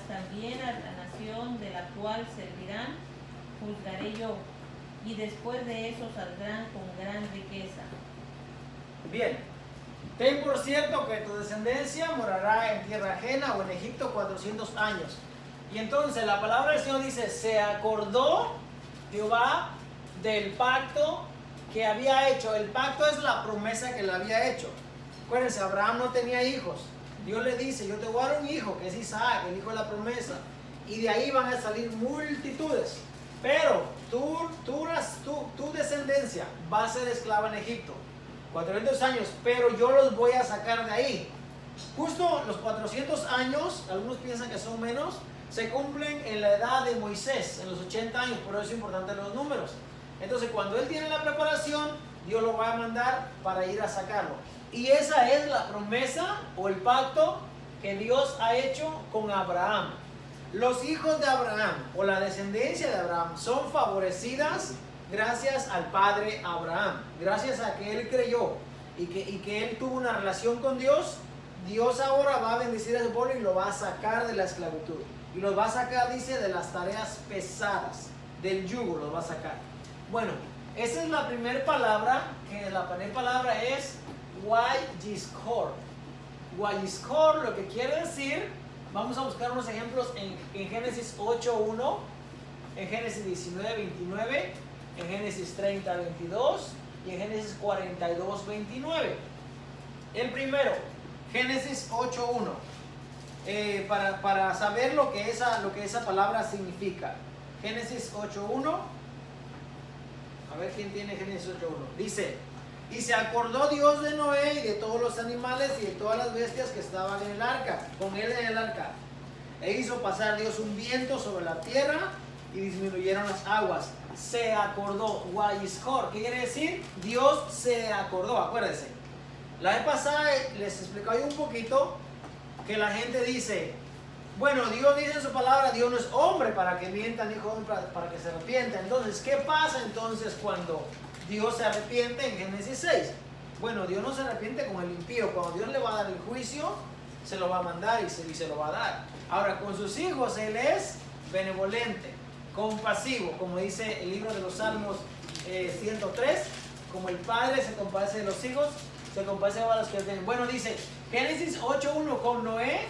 también a la nación de la cual servirán, juzgaré yo, y después de eso saldrán con gran riqueza. Bien, ten por cierto que tu descendencia morará en tierra ajena o en Egipto 400 años. Y entonces la palabra del Señor dice, se acordó Jehová del pacto que había hecho. El pacto es la promesa que le había hecho. Acuérdense, Abraham no tenía hijos. Dios le dice, yo te voy a dar un hijo, que es Isaac, el hijo de la promesa. Y de ahí van a salir multitudes. Pero tu descendencia va a ser esclava en Egipto. 400 años, pero yo los voy a sacar de ahí. Justo los 400 años, algunos piensan que son menos, se cumplen en la edad de Moisés, en los 80 años, por eso es importante los números. Entonces, cuando él tiene la preparación, Dios lo va a mandar para ir a sacarlo. Y esa es la promesa o el pacto que Dios ha hecho con Abraham. Los hijos de Abraham o la descendencia de Abraham son favorecidas gracias al padre Abraham, gracias a que él creyó y que él tuvo una relación con Dios. Dios ahora va a bendecir a su pueblo y lo va a sacar de la esclavitud. Y los va a sacar, dice, de las tareas pesadas, del yugo los va a sacar. Bueno, esa es la primera palabra, que la primera palabra es Wayishkor. Wayishkor lo que quiere decir, vamos a buscar unos ejemplos en Génesis 8:1, en Génesis 19:29, en Génesis 30:22 y en Génesis 42:29. El primero, Génesis 8:1, para saber lo que esa palabra significa. Génesis 8:1, a ver quién tiene Génesis 8:1. Dice, y se acordó Dios de Noé y de todos los animales y de todas las bestias que estaban en el arca, con él en el arca. E hizo pasar Dios un viento sobre la tierra y disminuyeron las aguas. Se acordó, Wayishkor, ¿qué quiere decir? Dios se acordó, acuérdense. La vez pasada les explicaba yo un poquito que la gente dice, bueno, Dios dice en su palabra, Dios no es hombre para que mienta, ni joven para que se arrepienta. Entonces, ¿qué pasa entonces cuando Dios se arrepiente en Génesis 6? Bueno, Dios no se arrepiente con el impío. Cuando Dios le va a dar el juicio, se lo va a mandar y se lo va a dar. Ahora, con sus hijos, Él es benevolente, compasivo, como dice el libro de los Salmos 103, como el padre se compadece de los hijos, se compadece de los que tienen. Bueno, dice Génesis 8:1, con Noé,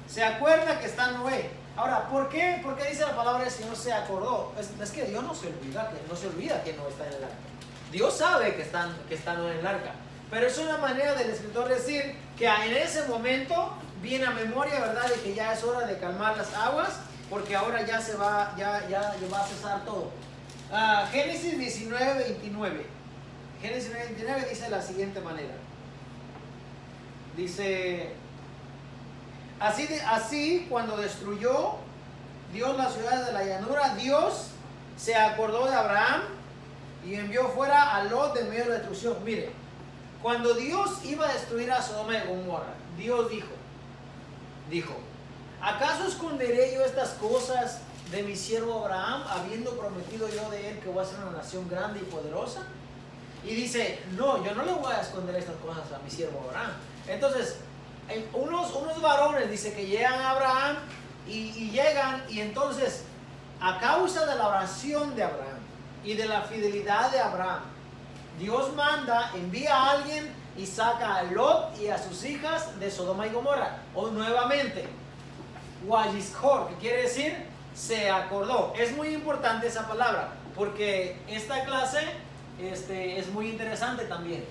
se acuerda que está Noé. Ahora, ¿por qué dice la palabra del Señor se acordó? Es que Dios no se olvida que no está en el arca. Dios sabe que está Noé en el arca, pero es una manera del escritor decir que en ese momento viene a memoria, ¿verdad?, de que ya es hora de calmar las aguas, porque ahora ya va a cesar todo. Génesis 19:29. Génesis 19:29 dice de la siguiente manera. Dice, así cuando destruyó Dios las ciudades de la llanura, Dios se acordó de Abraham y envió fuera a Lot en medio de la destrucción. Mire, cuando Dios iba a destruir a Sodoma y Gomorra, Dios dijo, ¿acaso esconderé yo estas cosas de mi siervo Abraham, habiendo prometido yo de él que voy a ser una nación grande y poderosa? Y dice, no, yo no le voy a esconder estas cosas a mi siervo Abraham. Entonces, unos varones, dice que llegan a Abraham y llegan, y entonces, a causa de la oración de Abraham y de la fidelidad de Abraham, Dios envía a alguien y saca a Lot y a sus hijas de Sodoma y Gomorra. O nuevamente, Wayishkor, que quiere decir se acordó. Es muy importante esa palabra, porque esta clase es muy interesante también.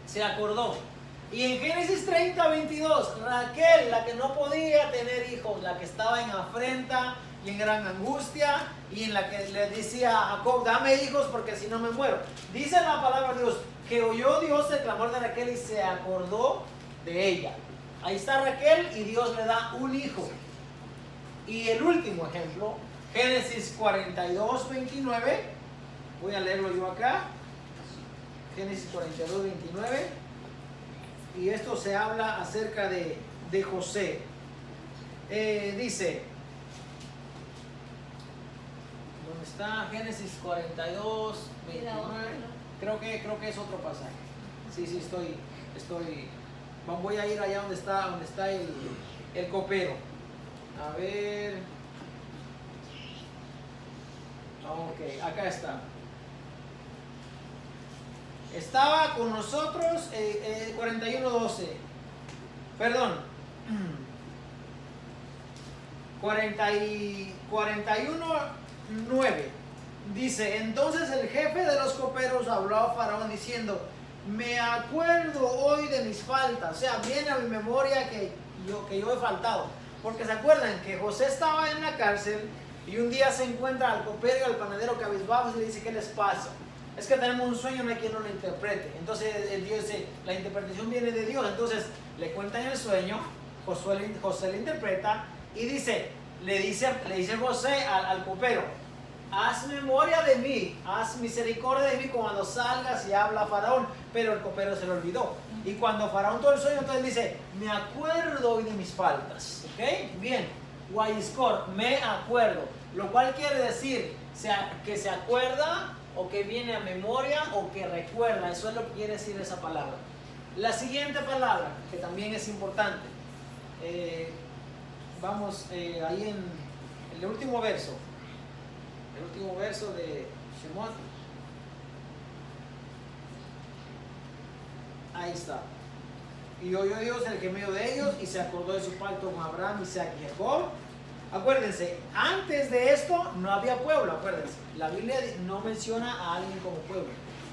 Se acordó. Y en Génesis 30:22, Raquel, la que no podía tener hijos, la que estaba en afrenta y en gran angustia, y en la que le decía a Jacob, dame hijos porque si no me muero. Dice la palabra de Dios que oyó Dios el clamor de Raquel y se acordó de ella. Ahí está Raquel y Dios le da un hijo. Y el último ejemplo, Génesis 42:29, voy a leerlo yo acá. Génesis 42:29, y esto se habla acerca de José. Dice, ¿dónde está? Génesis 42:29. Creo que es otro pasaje. Sí, voy a ir allá donde está el copero. A ver. Ok, acá está. Estaba con nosotros 41:12. Perdón. 41:9. Dice, entonces el jefe de los coperos habló a Faraón diciendo, me acuerdo hoy de mis faltas. O sea, viene a mi memoria que yo he faltado. Porque se acuerdan que José estaba en la cárcel y un día se encuentra al copero y al panadero cabizbajos y le dice, ¿qué les pasa? Es que tenemos un sueño, no hay quien no lo interprete. Entonces el Dios dice, la interpretación viene de Dios. Entonces le cuentan el sueño, José le interpreta y le dice José al copero, haz memoria de mí, haz misericordia de mí cuando salgas y habla a Faraón. Pero el copero se lo olvidó. Y cuando Faraón todo el sueño, entonces dice, me acuerdo hoy de mis faltas. ¿Ok? Bien. Guayiscor, me acuerdo. Lo cual quiere decir que se acuerda o que viene a memoria o que recuerda. Eso es lo que quiere decir esa palabra. La siguiente palabra, que también es importante. Vamos ahí en el último verso. El último verso de Shemot. Ahí está. Y oyó Dios el gemido de ellos y se acordó de su pacto con Abraham, Isaac y Jacob. Acuérdense, antes de esto no había pueblo, acuérdense. La Biblia no menciona a alguien como pueblo.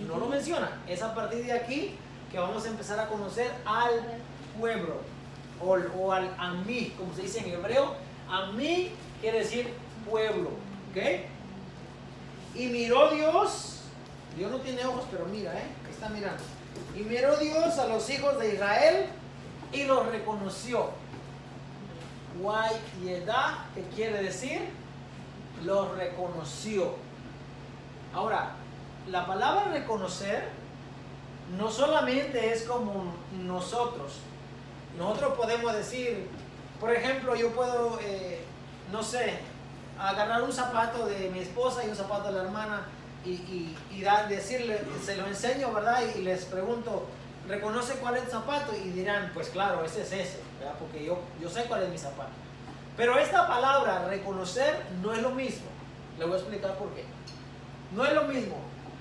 No lo menciona. Es a partir de aquí que vamos a empezar a conocer al pueblo. O al Amí, como se dice en hebreo. Amí quiere decir pueblo. ¿Ok? Y miró Dios no tiene ojos, pero mira, está mirando. Y miró Dios a los hijos de Israel y los reconoció. Guayedá, ¿qué quiere decir? Los reconoció. Ahora, la palabra reconocer no solamente es como nosotros. Nosotros podemos decir, por ejemplo, yo puedo, no sé, agarrar un zapato de mi esposa y un zapato de la hermana y decirle, se lo enseño, ¿verdad? Y les pregunto, ¿reconoce cuál es el zapato? Y dirán, pues claro, ese es ese, ¿verdad? Porque yo sé cuál es mi zapato. Pero esta palabra, reconocer, no es lo mismo. Le voy a explicar por qué. No es lo mismo,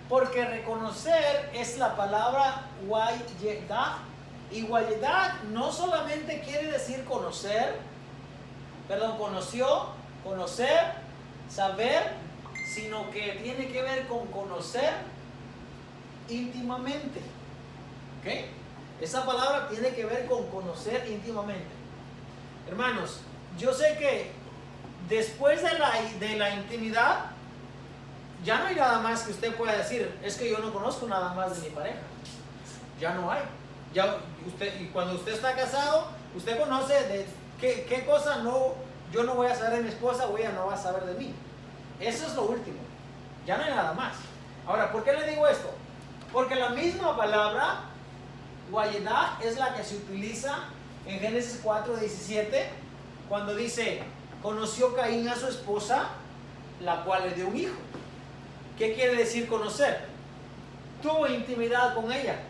porque reconocer es la palabra guayedá. Y guayedá no solamente quiere decir conocer, conoció, conocer, saber, sino que tiene que ver con conocer íntimamente. ¿Ok? Esa palabra tiene que ver con conocer íntimamente. Hermanos, yo sé que después de la intimidad, ya no hay nada más que usted pueda decir, es que yo no conozco nada más de mi pareja. Ya no hay. Y cuando usted está casado, usted conoce de qué cosa yo no voy a saber de mi esposa o ella no va a saber de mí. Eso es lo último. Ya no hay nada más. Ahora, ¿por qué le digo esto? Porque la misma palabra, guayedá, es la que se utiliza en Génesis 4:17, cuando dice, conoció Caín a su esposa, la cual le dio un hijo. ¿Qué quiere decir conocer? Tuvo intimidad con ella.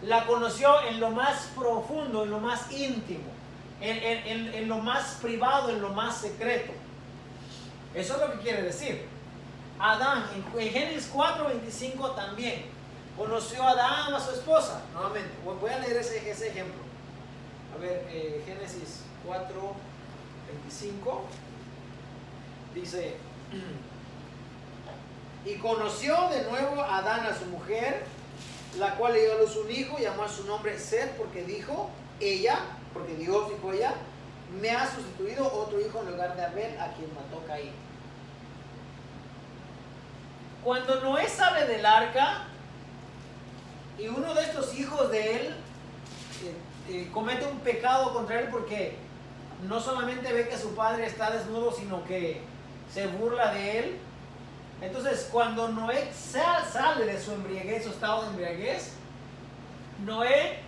La conoció en lo más profundo, en lo más íntimo, en lo más privado, en lo más secreto. Eso es lo que quiere decir. Adán, en Génesis 4:25 también, conoció a Adán a su esposa. Nuevamente, voy a leer ese ejemplo. A ver, Génesis 4:25 dice, y conoció de nuevo a Adán a su mujer, la cual le dio a luz un hijo, llamó a su nombre Set, porque dijo ella, porque Dios dijo ella, me ha sustituido otro hijo en lugar de Abel, a quien mató Caín. Cuando Noé sale del arca y uno de estos hijos de él comete un pecado contra él, porque no solamente ve que su padre está desnudo, sino que se burla de él. Entonces, cuando Noé sale de su embriaguez, su estado de embriaguez, Noé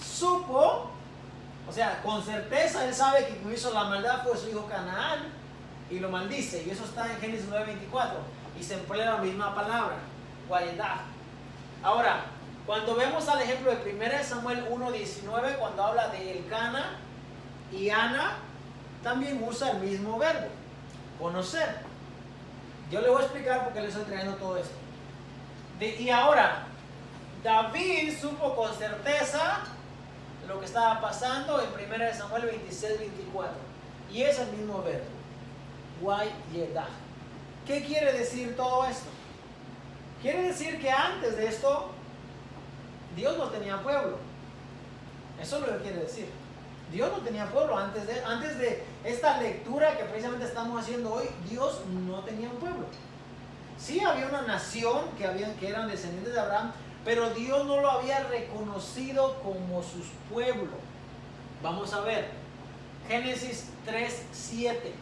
supo, o sea, con certeza él sabe que quien hizo la maldad fue su hijo Canaán y lo maldice. Y eso está en Génesis 9:24 y se emplea la misma palabra, guayedá. Ahora, cuando vemos al ejemplo de 1 Samuel 1:19, cuando habla de Elcana y Ana, también usa el mismo verbo, conocer. Yo le voy a explicar por qué le estoy trayendo todo esto. Y ahora, David supo con certeza lo que estaba pasando en 1 Samuel 26, 24. Y es el mismo verbo, Wayedah. ¿Qué quiere decir todo esto? Quiere decir que antes de esto, Dios no tenía pueblo. Eso es lo que quiere decir. Dios no tenía pueblo. Antes de esta lectura que precisamente estamos haciendo hoy, Dios no tenía un pueblo. Sí había una nación que eran descendientes de Abraham, pero Dios no lo había reconocido como sus pueblos. Vamos a ver, Génesis 3:7.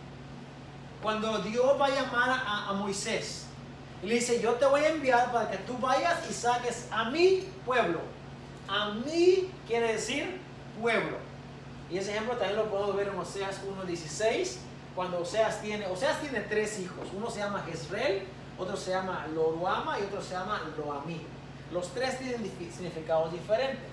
Cuando Dios va a llamar a Moisés, y le dice, yo te voy a enviar para que tú vayas y saques a mi pueblo. A mí quiere decir pueblo. Y ese ejemplo también lo podemos ver en Oseas 1:16, cuando Oseas tiene 3 hijos. Uno se llama Jezreel, otro se llama Loruama y otro se llama Loamí. Los 3 tienen significados diferentes.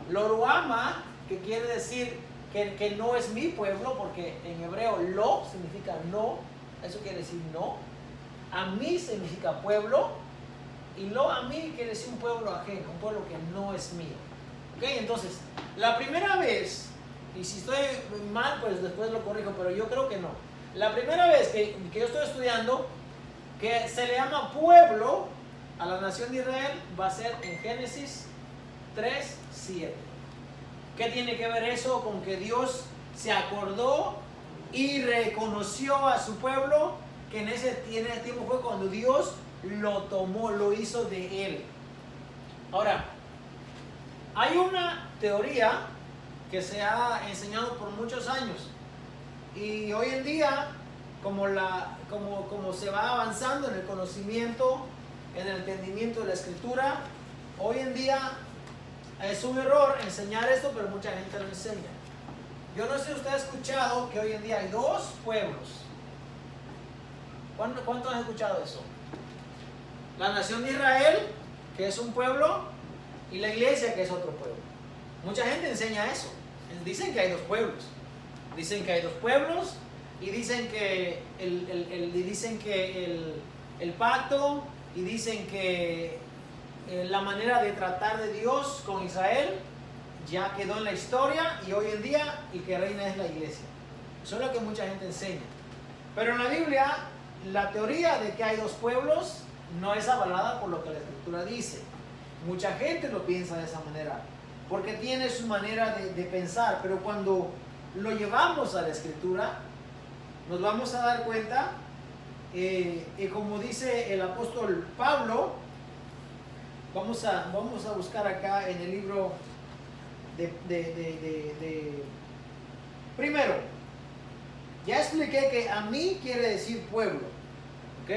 Loruama, que quiere decir que no es mi pueblo, porque en hebreo lo significa no, eso quiere decir no. A mí significa pueblo, y lo a mí quiere decir un pueblo ajeno, un pueblo que no es mío. ¿Ok? Entonces, la primera vez, y si estoy mal, pues después lo corrijo, pero yo creo que no. La primera vez que yo estoy estudiando que se le llama pueblo a la nación de Israel va a ser en Génesis 3:7. ¿Qué tiene que ver eso con que Dios se acordó y reconoció a su pueblo? Que en ese tiempo fue cuando Dios lo tomó, lo hizo de él. Ahora, hay una teoría que se ha enseñado por muchos años, y hoy en día, como se va avanzando en el conocimiento, en el entendimiento de la escritura, hoy en día es un error enseñar esto, pero mucha gente lo enseña. Yo no sé si usted ha escuchado que hoy en día hay 2 pueblos. ¿Cuántos han escuchado eso? La nación de Israel, que es un pueblo, y la iglesia, que es otro pueblo. Mucha gente enseña eso. Dicen que hay 2 pueblos. Dicen que hay 2 pueblos, y dicen que el pacto, y dicen que la manera de tratar de Dios con Israel ya quedó en la historia, y hoy en día el que reina es la iglesia. Eso es lo que mucha gente enseña. Pero en la Biblia, la teoría de que hay 2 pueblos no es avalada por lo que la escritura dice. Mucha gente lo piensa de esa manera, porque tiene su manera de pensar, pero cuando lo llevamos a la escritura, nos vamos a dar cuenta, como dice el apóstol Pablo, vamos a buscar acá en el libro primero, ya expliqué que a mí quiere decir pueblo, ¿ok?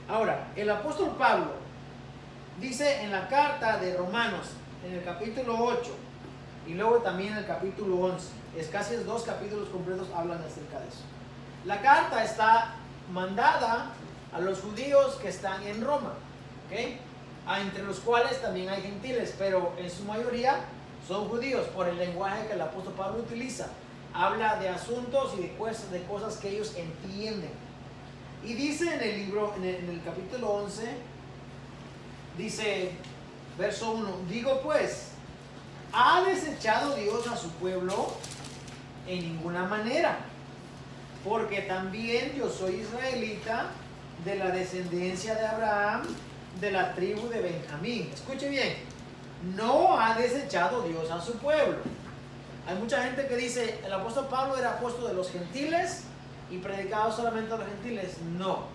Ahora, el apóstol Pablo dice en la carta de Romanos, en el capítulo 8, y luego también en el capítulo 11, casi 2 capítulos completos hablan acerca de eso. La carta está mandada a los judíos que están en Roma, ¿ok? Entre los cuales también hay gentiles, pero en su mayoría son judíos, por el lenguaje que el apóstol Pablo utiliza. Habla de asuntos y de cosas que ellos entienden. Y dice en el libro, en el capítulo 11, dice, verso 1, digo pues, ¿ha desechado Dios a su pueblo? En ninguna manera, porque también yo soy israelita, de la descendencia de Abraham, de la tribu de Benjamín. Escuche bien, no ha desechado Dios a su pueblo. Hay mucha gente que dice, el apóstol Pablo era apóstol de los gentiles y predicaba solamente a los gentiles. No,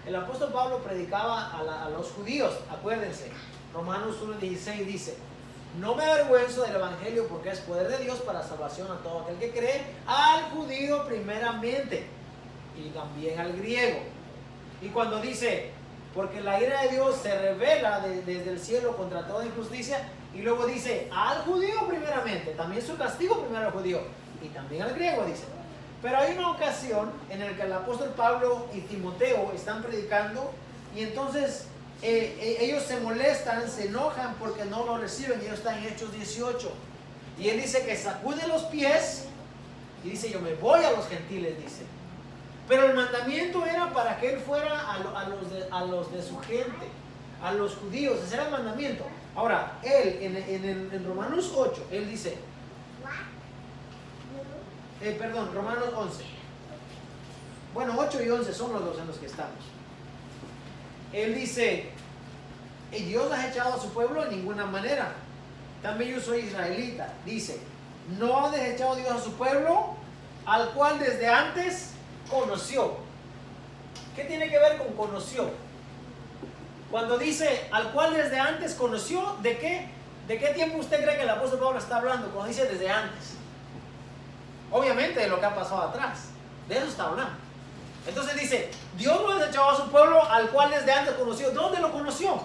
el apóstol Pablo predicaba a los judíos. Acuérdense, Romanos 1:16 dice, no me avergüenzo del evangelio, porque es poder de Dios para salvación a todo aquel que cree, al judío primeramente y también al griego. Y cuando dice, porque la ira de Dios se revela desde el cielo contra toda injusticia, y luego dice, al judío primeramente, también su castigo primero al judío, y también al griego, dice. Pero hay una ocasión en la que el apóstol Pablo y Timoteo están predicando, y entonces ellos se molestan, se enojan porque no lo reciben, y ellos están en Hechos 18. Y él dice que sacude los pies Y dice, yo me voy a los gentiles, dice. Pero el mandamiento era para que él fuera a los de su gente, a los judíos. Ese era el mandamiento. Ahora, él en Romanos 8, él dice, Romanos 11. Bueno, 8 y 11 son los dos en los que estamos. Él dice, ¿y Dios ha echado a su pueblo? En ninguna manera. También yo soy israelita. Dice, ¿no ha desechado Dios a su pueblo, al cual desde antes conoció? ¿Qué tiene que ver con conoció? Cuando dice, al cual desde antes conoció, ¿de qué tiempo usted cree que el apóstol Pablo está hablando cuando dice desde antes? Obviamente de lo que ha pasado atrás. De eso está hablando. Entonces dice, Dios no ha desechado a su pueblo, al cual desde antes conoció. ¿Dónde lo conoció?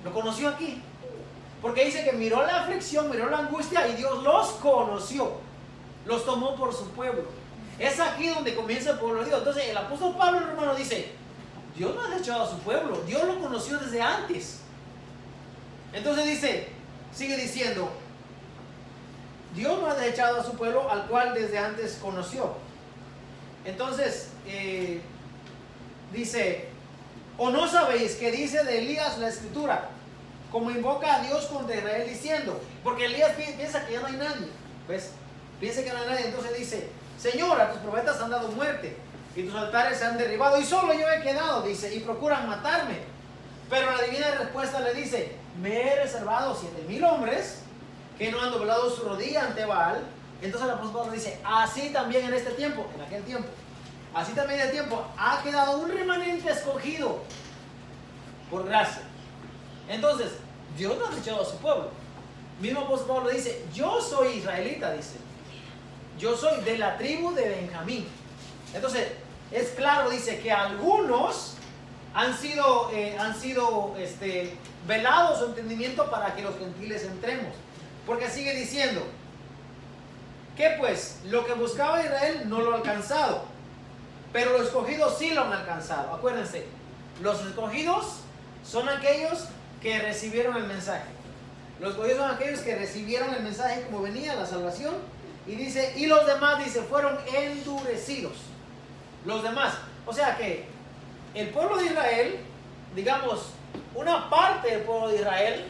Lo conoció aquí. Porque dice que miró la aflicción, miró la angustia y Dios los conoció. Los tomó por su pueblo. Es aquí donde comienza el pueblo de Dios. Entonces el apóstol Pablo en Romanos dice, Dios no ha desechado a su pueblo, Dios lo conoció desde antes. Entonces dice, sigue diciendo, Dios no ha desechado a su pueblo, al cual desde antes conoció. Entonces dice, ¿o no sabéis que dice de Elías la escritura? Como invoca a Dios contra Israel diciendo, porque Elías piensa que ya no hay nadie, ¿ves? Piensa que no hay nadie, entonces dice, Señor, a tus profetas han dado muerte y tus altares se han derribado y solo yo he quedado, dice, y procuran matarme. Pero la divina respuesta le dice, me he reservado 7,000 hombres que no han doblado su rodilla ante Baal. Entonces el apóstol Pablo dice, así también en este tiempo, en aquel tiempo, así también en el tiempo ha quedado un remanente escogido por gracia. Entonces, Dios no ha desechado a su pueblo. Mismo apóstol Pablo dice, yo soy israelita, dice. Yo soy de la tribu de Benjamín. Entonces, es claro, dice que algunos han sido velados su entendimiento para que los gentiles entremos. Porque sigue diciendo, que pues lo que buscaba Israel no lo ha alcanzado, pero los escogidos sí lo han alcanzado. Acuérdense, los escogidos son aquellos que recibieron el mensaje. Los escogidos son aquellos que recibieron el mensaje como venía la salvación. Y dice, y los demás, dice, fueron endurecidos. Los demás. O sea que el pueblo de Israel, digamos, una parte del pueblo de Israel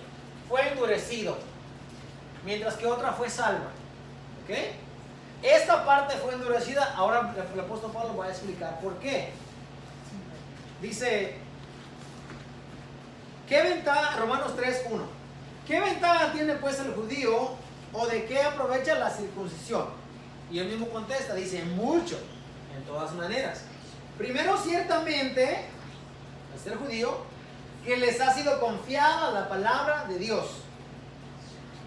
fue endurecido, mientras que otra fue salva. ¿Ok? Esta parte fue endurecida. Ahora el apóstol Pablo va a explicar por qué. Dice, ¿qué ventaja? Romanos 3:1. ¿Qué ventaja tiene pues el judío, o de qué aprovecha la circuncisión? Y él mismo contesta, dice, mucho, en todas maneras. Primero, ciertamente, al ser judío, que les ha sido confiada la palabra de Dios.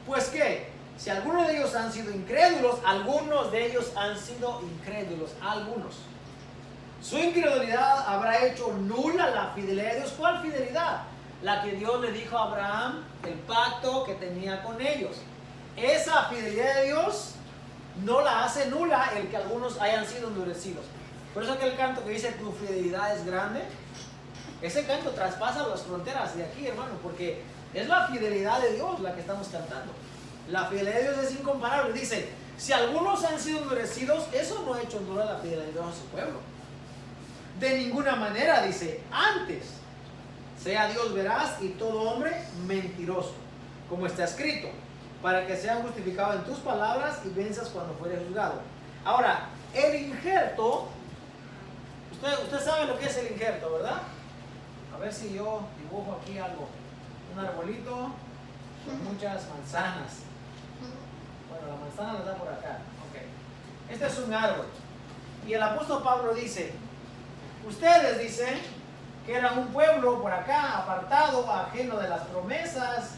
Pues que, si algunos de ellos han sido incrédulos, algunos de ellos han sido incrédulos, algunos. Su incredulidad habrá hecho nula la fidelidad de Dios. ¿Cuál fidelidad? La que Dios le dijo a Abraham, el pacto que tenía con ellos. Esa fidelidad de Dios no la hace nula el que algunos hayan sido endurecidos. Por eso aquel canto que dice, tu fidelidad es grande, ese canto traspasa las fronteras de aquí, hermano, porque es la fidelidad de Dios la que estamos cantando. La fidelidad de Dios es incomparable. Dice, si algunos han sido endurecidos, eso no ha hecho nula la fidelidad de Dios a su pueblo. De ninguna manera, dice, antes, sea Dios veraz y todo hombre mentiroso, como está escrito, para que sean justificados en tus palabras y venzas cuando fuere juzgado. Ahora, el injerto, usted sabe lo que es el injerto, ¿verdad? A ver si yo dibujo aquí algo. Un arbolito con muchas manzanas. Bueno, la manzana la da por acá. Okay. Este es un árbol. Y el apóstol Pablo dice, ustedes dicen que eran un pueblo por acá, apartado, ajeno de las promesas,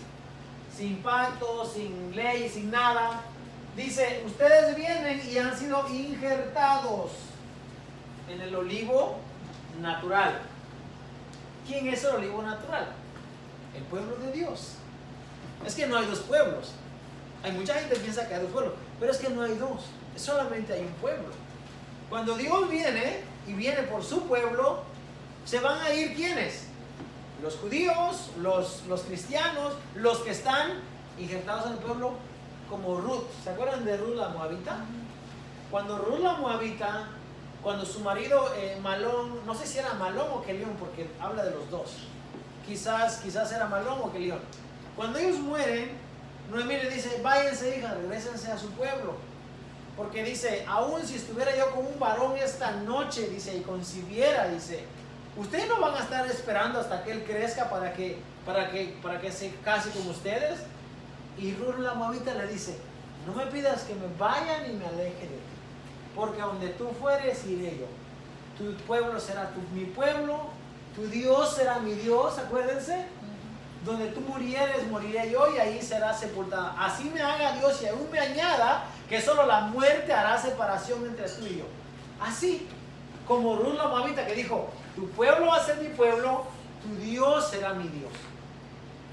sin pacto, sin ley, sin nada. Dice, ustedes vienen y han sido injertados en el olivo natural. ¿Quién es el olivo natural? El pueblo de Dios. Es que no hay dos pueblos. Hay mucha gente que piensa que hay dos pueblos, pero es que no hay dos, solamente hay un pueblo. Cuando Dios viene y viene por su pueblo, se van a ir ¿quiénes? Los judíos, los cristianos, los que están injertados en el pueblo, como Ruth. ¿Se acuerdan de Ruth la moabita? cuando Ruth la Moabita, cuando su marido Malón, no sé si era Malón o Kelión, porque habla de los dos. Quizás era Malón o Kelión. Cuando ellos mueren, Noemí le dice, váyanse hija, regrésense a su pueblo. Porque dice, aún si estuviera yo con un varón esta noche, dice, y concibiera, dice, ustedes no van a estar esperando hasta que él crezca para que se case con ustedes. Y Ruth la Moabita le dice, no me pidas que me vaya ni me aleje de ti, porque donde tú fueres iré yo. Tu pueblo será mi pueblo, tu Dios será mi Dios, acuérdense. Donde tú murieres, moriré yo, y ahí será sepultada. Así me haga Dios y aún me añada que solo la muerte hará separación entre tú y yo. Así como Ruth la Moabita, que dijo, tu pueblo va a ser mi pueblo, tu Dios será mi Dios.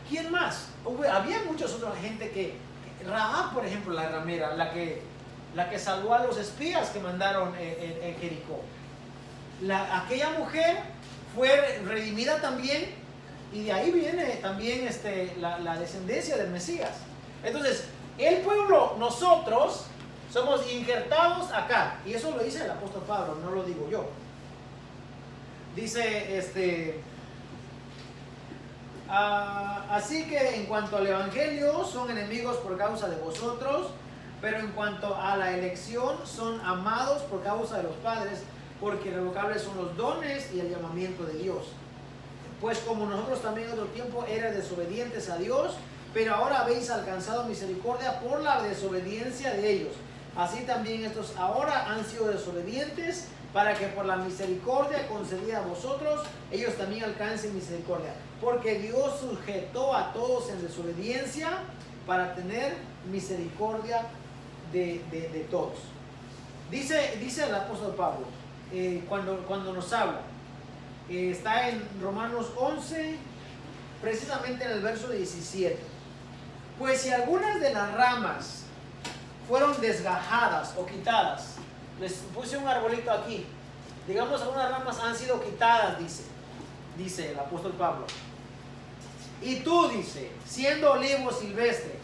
¿Quién más? Había muchas otras gente que, Rahab, por ejemplo, la ramera, la que salvó a los espías que mandaron en Jericó. Aquella mujer fue redimida también, y de ahí viene también la descendencia del Mesías. Entonces, el pueblo, nosotros somos injertados acá, y eso lo dice el apóstol Pablo, no lo digo yo. Dice así que en cuanto al evangelio son enemigos por causa de vosotros, pero en cuanto a la elección son amados por causa de los padres, porque irrevocables son los dones y el llamamiento de Dios. Pues como nosotros también en otro tiempo eran desobedientes a Dios, pero ahora habéis alcanzado misericordia por la desobediencia de ellos. Así también estos ahora han sido desobedientes, para que por la misericordia concedida a vosotros, ellos también alcancen misericordia. Porque Dios sujetó a todos en desobediencia para tener misericordia de todos. Dice el apóstol Pablo, cuando nos habla, está en Romanos 11, precisamente en el verso 17. Pues si algunas de las ramas fueron desgajadas o quitadas, les puse un arbolito aquí, digamos algunas ramas han sido quitadas, dice el apóstol Pablo, y tú, dice, siendo olivo silvestre.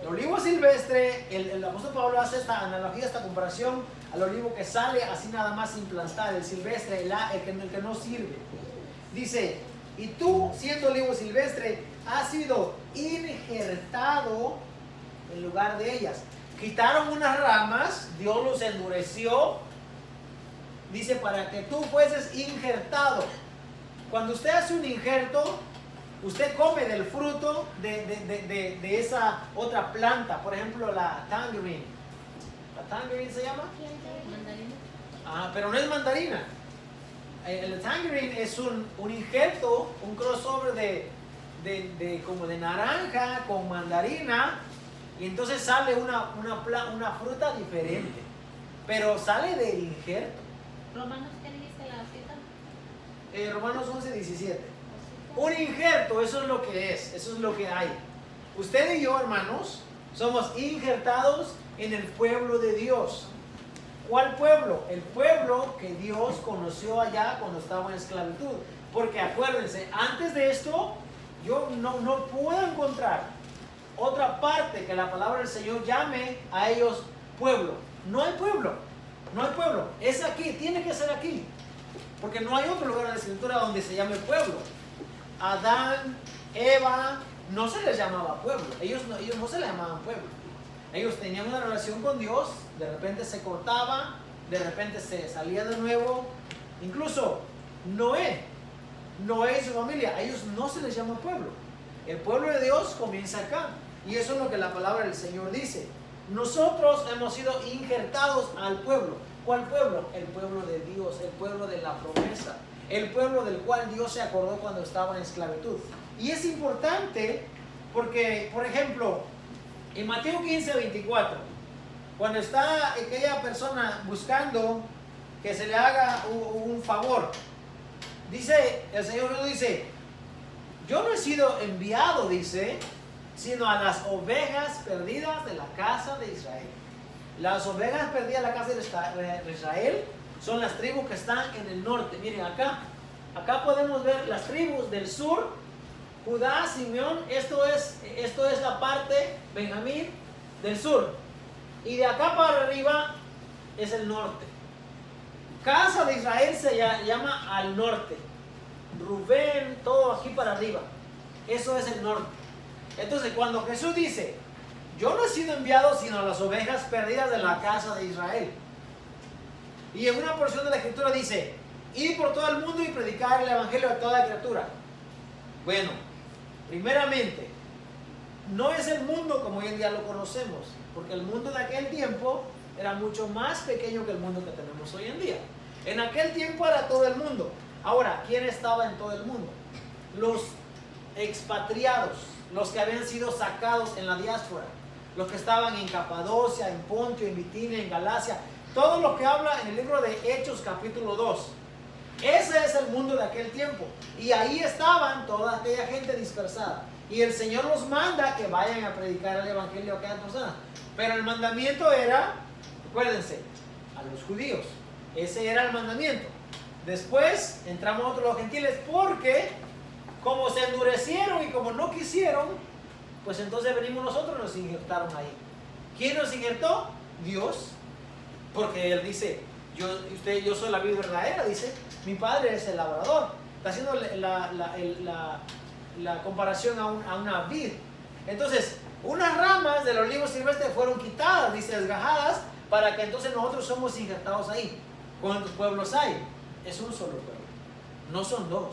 El olivo silvestre, el apóstol Pablo hace esta analogía, esta comparación al olivo que sale así nada más sin plantar, el silvestre, el que no sirve. Dice, y tú, siendo olivo silvestre, has sido injertado en lugar de ellas. Quitaron unas ramas, Dios los endureció, dice, para que tú fueses injertado. Cuando usted hace un injerto, usted come del fruto de esa otra planta. Por ejemplo, la tangerine. ¿La tangerine se llama? Mandarina. Pero no es mandarina. El tangerine es un injerto, un crossover como de naranja con mandarina. Y entonces sale una fruta diferente, pero sale del injerto. ¿Romanos qué dijiste la cita? Romanos 11, 17. Un injerto, eso es lo que es, eso es lo que hay. Usted y yo, hermanos, somos injertados en el pueblo de Dios. ¿Cuál pueblo? El pueblo que Dios conoció allá cuando estaba en esclavitud. Porque acuérdense, antes de esto, yo no puedo encontrar otra parte que la palabra del Señor llame a ellos pueblo. No hay pueblo, no hay pueblo. Es aquí, tiene que ser aquí. Porque no hay otro lugar en la escritura donde se llame pueblo. Adán, Eva, no se les llamaba pueblo. Ellos no se les llamaban pueblo. Ellos tenían una relación con Dios, de repente se cortaba, de repente se salía de nuevo. Incluso Noé y su familia, a ellos no se les llama pueblo. El pueblo de Dios comienza acá. Y eso es lo que la palabra del Señor dice. Nosotros hemos sido injertados al pueblo. ¿Cuál pueblo? El pueblo de Dios, el pueblo de la promesa, el pueblo del cual Dios se acordó cuando estaba en esclavitud. Y es importante porque, por ejemplo, en Mateo 15, 24, cuando está aquella persona buscando que se le haga un favor, dice, el Señor nos dice, yo no he sido enviado, dice, sino a las ovejas perdidas de la casa de Israel. Las ovejas perdidas de la casa de Israel son las tribus que están en el norte. Miren acá podemos ver las tribus del sur, Judá, Simeón, esto es la parte, Benjamín, del sur. Y de acá para arriba es el norte. Casa de Israel se llama al norte. Rubén, todo aquí para arriba. Eso es el norte. Entonces, cuando Jesús dice, yo no he sido enviado sino a las ovejas perdidas de la casa de Israel. Y en una porción de la Escritura dice, id por todo el mundo y predicar el evangelio a toda criatura. Bueno, primeramente, no es el mundo como hoy en día lo conocemos, porque el mundo de aquel tiempo era mucho más pequeño que el mundo que tenemos hoy en día. En aquel tiempo era todo el mundo. Ahora, ¿quién estaba en todo el mundo? Los expatriados, los que habían sido sacados en la diáspora, los que estaban en Capadocia, en Pontio, en Bitinia, en Galacia, todo lo que habla en el libro de Hechos capítulo 2. Ese es el mundo de aquel tiempo. Y ahí estaban toda aquella gente dispersada. Y el Señor los manda que vayan a predicar el evangelio a aquellas personas. Pero el mandamiento era, acuérdense, a los judíos. Ese era el mandamiento. Después entramos nosotros los gentiles porque como se endurecieron y como no quisieron, pues entonces venimos nosotros y nos injertaron ahí. ¿Quién nos injertó? Dios. Porque Él dice, yo soy la vid verdadera, dice, mi padre es el labrador. Está haciendo la comparación a una vid. Entonces, unas ramas del olivo silvestre fueron quitadas, dice, desgajadas, para que entonces nosotros somos injertados ahí. ¿Cuántos pueblos hay? Es un solo pueblo, no son dos.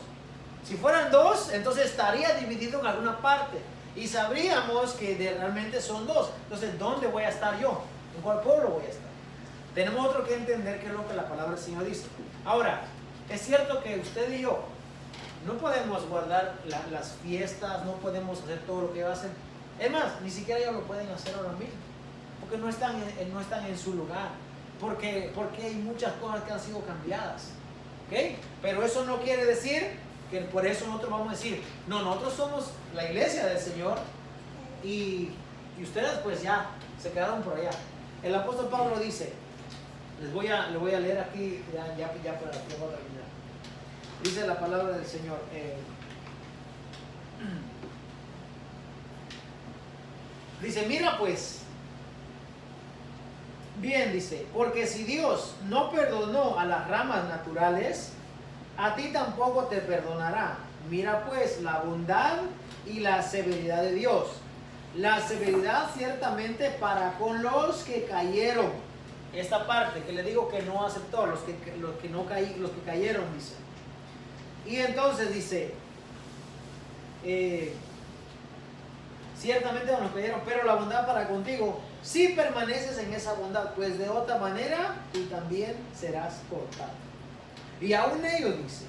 Si fueran dos, entonces estaría dividido en alguna parte y sabríamos que realmente son dos. Entonces, ¿dónde voy a estar yo? ¿En cuál pueblo voy a estar? Tenemos otro que entender qué es lo que la palabra del Señor dice. Ahora, es cierto que usted y yo no podemos guardar las fiestas, no podemos hacer todo lo que va a hacer. Es más, ni siquiera ellos lo pueden hacer ahora mismo, porque no están en su lugar, porque hay muchas cosas que han sido cambiadas. ¿Okay? Pero eso no quiere decir que por eso nosotros vamos a decir, no, nosotros somos la iglesia del Señor y ustedes pues ya se quedaron por allá. El apóstol Pablo dice, le voy a leer aquí ya para terminar. Dice la palabra del Señor. Dice, mira pues, bien, dice, porque si Dios no perdonó a las ramas naturales, a ti tampoco te perdonará. Mira pues la bondad y la severidad de Dios. La severidad ciertamente para con los que cayeron. Esta parte que le digo que no aceptó, los que cayeron, dice. Y entonces dice, ciertamente nos cayeron, pero la bondad para contigo, si permaneces en esa bondad, pues de otra manera tú también serás cortado. Y aún ellos, dice,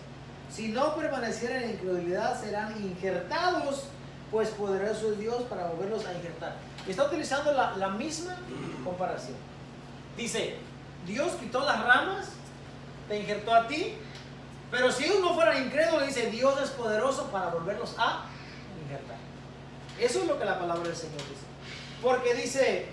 si no permanecieran en incredulidad, serán injertados, pues poderoso es Dios para volverlos a injertar. Está utilizando la misma comparación. Dice, Dios quitó las ramas, te injertó a ti, pero si ellos no fueran incrédulos, dice, Dios es poderoso para volverlos a injertar. Eso es lo que la palabra del Señor dice. Porque dice,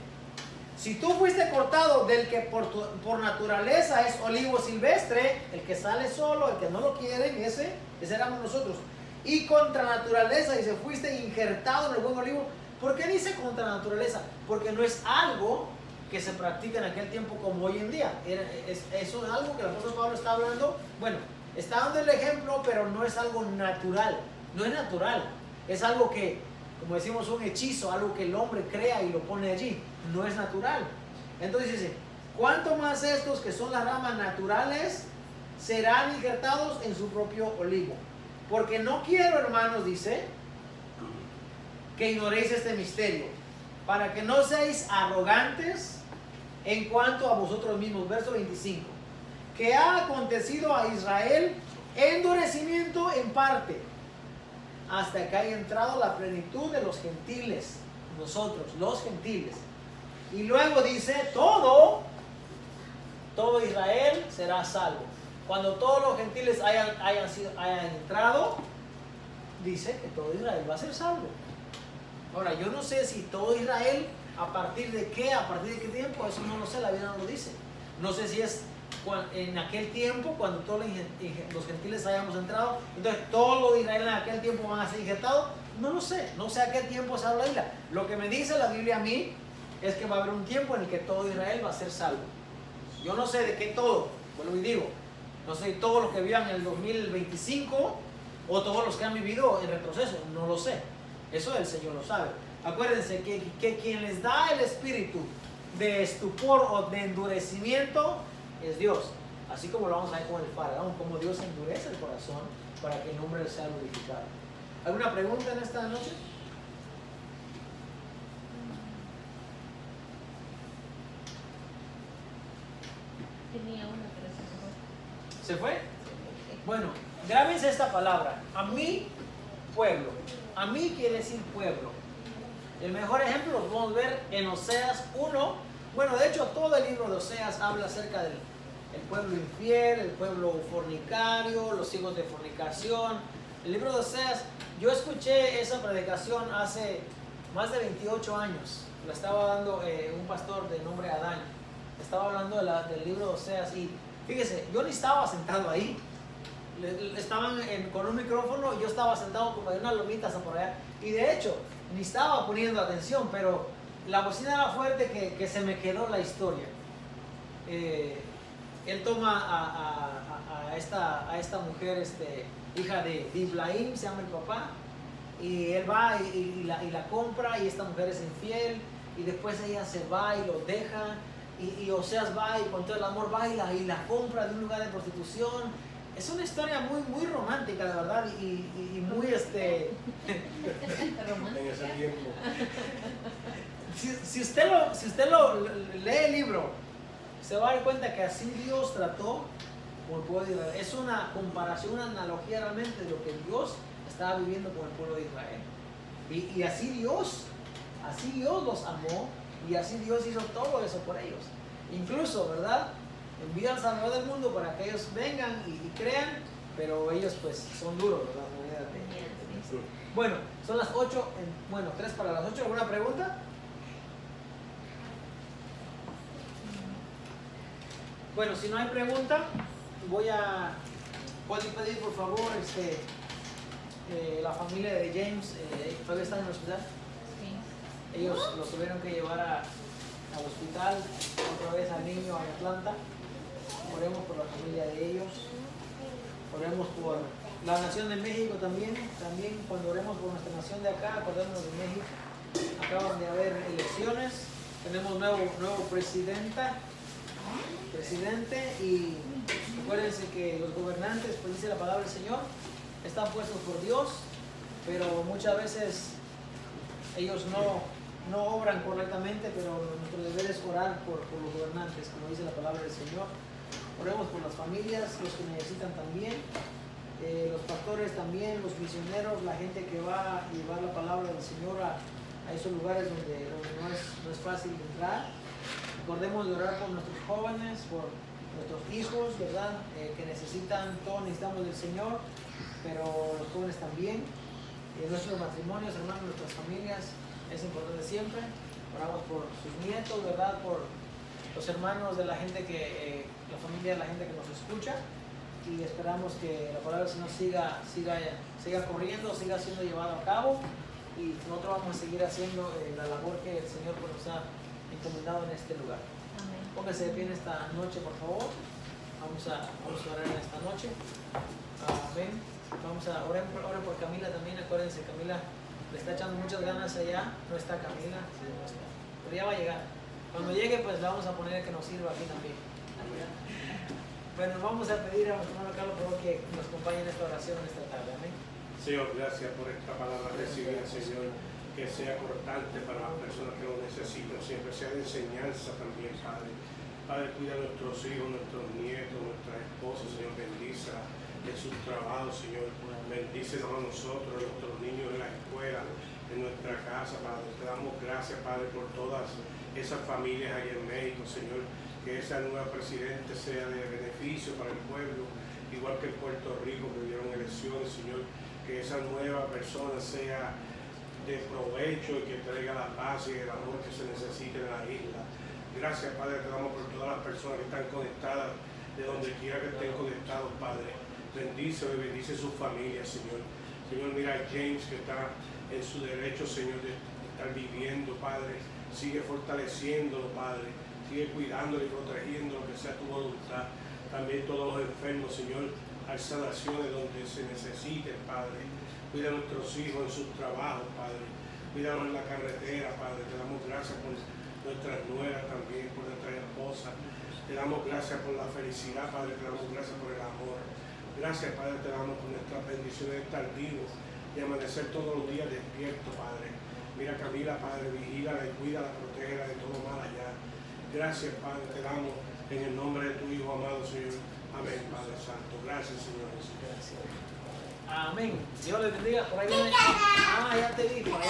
si tú fuiste cortado del que por naturaleza es olivo silvestre, el que sale solo, el que no lo quieren, ese éramos nosotros. Y contra naturaleza, dice, fuiste injertado en el buen olivo. ¿Por qué dice contra naturaleza? Porque no es algo que se practica en aquel tiempo como hoy en día. Eso es algo que el apóstol Pablo está hablando. Bueno, está dando el ejemplo, pero no es algo natural. No es natural. Es algo que, como decimos, un hechizo, algo que el hombre crea y lo pone allí. No es natural. Entonces dice, ¿cuánto más estos que son las ramas naturales serán injertados en su propio olivo? Porque no quiero, hermanos, dice, que ignoréis este misterio, para que no seáis arrogantes en cuanto a vosotros mismos. Verso 25. Que ha acontecido a Israel endurecimiento en parte, hasta que haya entrado la plenitud de los gentiles, nosotros, los gentiles. Y luego dice, todo Israel será salvo. Cuando todos los gentiles hayan entrado, dice que todo Israel va a ser salvo. Ahora, yo no sé si todo Israel, a partir de qué tiempo, eso no lo sé, la Biblia no lo dice. No sé si es en aquel tiempo, cuando todos los gentiles hayamos entrado, entonces todos los de Israel en aquel tiempo van a ser injertados. No lo sé, no sé a qué tiempo se habla la Biblia. Lo que me dice la Biblia a mí es que va a haber un tiempo en el que todo Israel va a ser salvo. Yo no sé de qué todo, vuelvo y digo, no sé todos los que vivan en el 2025 o todos los que han vivido en retroceso, no lo sé. Eso el Señor lo sabe. Acuérdense que quien les da el espíritu de estupor o de endurecimiento es Dios. Así como lo vamos a ver con el faraón, como Dios endurece el corazón para que el nombre sea glorificado. ¿Alguna pregunta en esta noche? Tenía una, pero ¿Se fue? se fue. Bueno, grábense esta palabra. A mi pueblo. A mí quiere decir pueblo. El mejor ejemplo lo podemos ver en Oseas 1. Bueno, de hecho todo el libro de Oseas habla acerca del pueblo infiel, el pueblo fornicario, los hijos de fornicación. El libro de Oseas, yo escuché esa predicación hace más de 28 años. La estaba dando un pastor de nombre Adán. Estaba hablando del libro de Oseas y fíjese, yo ni estaba sentado ahí. Estaban con un micrófono y yo estaba sentado como en una lomita hasta por allá. Y de hecho, ni estaba poniendo atención, pero la bocina era fuerte que se me quedó la historia. Él toma a esta mujer, hija de Diblaim, se llama el papá, y él va y la compra, y esta mujer es infiel, y después ella se va y lo deja, y Oseas va y con todo el amor va y la compra de un lugar de prostitución. Es una historia muy, muy romántica, de verdad, y muy Romántica. En ese tiempo. Si usted lo lee el libro, se va a dar cuenta que así Dios trató con el pueblo de Israel. Es una comparación, una analogía realmente de lo que Dios estaba viviendo con el pueblo de Israel. Y así Dios los amó, y así Dios hizo todo eso por ellos. Incluso, ¿verdad? Envía al Salvador del mundo para que ellos vengan y crean, pero ellos pues son duros, ¿verdad? Bueno, son las 8, bueno, 3 para las 8. ¿Alguna pregunta? Bueno, si no hay pregunta, pueden pedir por favor la familia de James, todavía están en el hospital. Sí. Ellos lo tuvieron que llevar al hospital, otra vez al niño en Atlanta. Oremos por la familia de ellos. Oremos por la nación de México también. También cuando oremos por nuestra nación de acá, acordémonos de México. Acaban de haber elecciones. Tenemos nuevo presidente, y acuérdense que los gobernantes, pues dice la palabra del Señor, están puestos por Dios, pero muchas veces ellos no obran correctamente, pero nuestro deber es orar por los gobernantes, como dice la palabra del Señor. Oremos por las familias, los que necesitan también, los pastores también, los misioneros, la gente que va a llevar la palabra del Señor a esos lugares donde no es fácil entrar. Recordemos de orar por nuestros jóvenes, por nuestros hijos, ¿verdad? Que necesitan, todos necesitamos del Señor, pero los jóvenes también. Nuestros matrimonios, hermanos, nuestras familias, es importante siempre. Oramos por sus nietos, ¿verdad? Por los hermanos de la gente la familia de la gente que nos escucha, y esperamos que la palabra del Señor siga corriendo, siga siendo llevada a cabo, y nosotros vamos a seguir haciendo la labor que el Señor pues, nos ha encomendado en este lugar. Amén. Pónganse de pie en esta noche, por favor. Vamos a orar en esta noche. Amén. Vamos a orar por Camila también. Acuérdense, Camila le está echando muchas ganas allá. No está Camila, sí, no está. Pero ya va a llegar. Cuando llegue, pues la vamos a poner que nos sirva aquí también. Bueno, vamos a pedir a nuestro hermano Carlos por favor que nos acompañe en esta oración en esta tarde. Amén. Señor, gracias por esta palabra recibida, Señor, que sea cortante para las personas que lo necesitan, siempre sea de enseñanza también, Padre. Padre, cuida a nuestros hijos, nuestros nietos, nuestras esposas, Señor, bendícelas en sus trabajos, Señor. Bendícenos a nosotros, a nuestros niños en la escuela, en nuestra casa, Padre. Te damos gracias, Padre, por todas esas familias ahí en México, Señor. Que esa nueva presidente sea de beneficio para el pueblo, igual que en Puerto Rico, que dieron elecciones, Señor. Que esa nueva persona sea de provecho y que traiga la paz y el amor que se necesita en la isla. Gracias, Padre, te damos por todas las personas que están conectadas, de donde quiera que estén conectados, Padre. Bendice y bendice sus familias, Señor. Señor, mira a James que está en su derecho, Señor, de estar viviendo, Padre. Sigue fortaleciéndolo, Padre. Sigue cuidándolo y protegiendo lo que sea tu voluntad. También todos los enfermos, Señor, hay sanaciones donde se necesite, Padre. Cuida a nuestros hijos en sus trabajos, Padre. Cuídanos en la carretera, Padre. Te damos gracias por nuestras nueras también, por nuestras esposas. Te damos gracias por la felicidad, Padre. Te damos gracias por el amor. Gracias, Padre, te damos por nuestras bendiciones de estar vivos y amanecer todos los días despierto, Padre. Mira Camila, Padre, vigílala y cuídala, protégela de todo mal allá. Gracias, Padre, te damos en el nombre de tu Hijo amado, Señor. Amén, Padre Santo. Gracias, Señor Jesús. Gracias. Amén. Dios les bendiga. Por ahí viene. Ah, ya te vi. Por ahí.